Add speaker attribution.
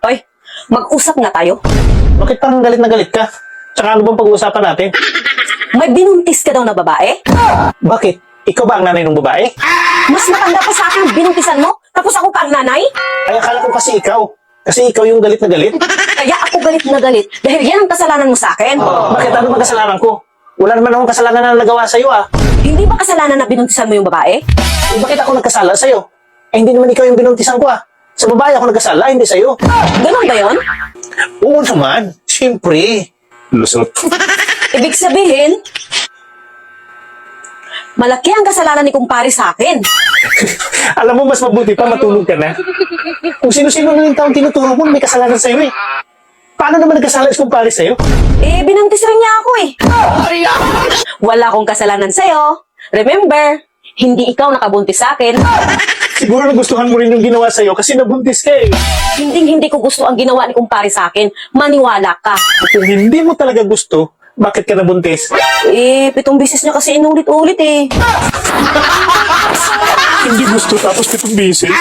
Speaker 1: Hoy, mag-usap nga tayo.
Speaker 2: Bakit parang galit na galit ka? Tsaka ano bang pag-uusapan natin?
Speaker 1: May binuntis ka daw na babae?
Speaker 2: Bakit? Ikaw ba ang nanay ng babae?
Speaker 1: Mas matanda pa sa akin ang binuntisan mo, tapos ako pa ang nanay?
Speaker 2: Ay, akala ko kasi ikaw. Kasi ikaw yung galit na galit.
Speaker 1: Kaya ako galit na galit dahil yan ang kasalanan mo sa akin.
Speaker 2: Bakit ano bang kasalanan ko? Wala naman akong kasalanan na nagawa sa'yo ah.
Speaker 1: Hindi ba kasalanan na binuntisan mo yung babae?
Speaker 2: Eh, bakit ako nagkasala sa'yo? Eh, hindi naman ikaw yung binuntisan ko ah. Sa babae ako nagkasala, hindi sa'yo.
Speaker 1: Ganon ba yun?
Speaker 2: Oo naman. Siyempre. Lusot.
Speaker 1: Ibig sabihin, malaki ang kasalanan ni kumpare sa akin.
Speaker 2: Alam mo, mas mabuti pa matulog ka na. Kung sino-sino na yung taong tinutulog mo, may kasalanan sa'yo eh. Paano naman nagkasala is kumpare sa'yo?
Speaker 1: Eh, binuntis rin niya ako eh. Wala akong kasalanan sa'yo. Remember, hindi ikaw nakabuntis sa akin.
Speaker 2: Siguro nagustuhan mo rin yung ginawa sa'yo kasi nabuntis ka eh.
Speaker 1: Hindi ko gusto ang ginawa ni kumpare sa akin. Maniwala ka.
Speaker 2: Kung hindi mo talaga gusto, bakit ka nabuntis?
Speaker 1: Eh, 7 beses niya kasi inulit-ulit eh.
Speaker 2: Hindi gusto tapos 7 beses.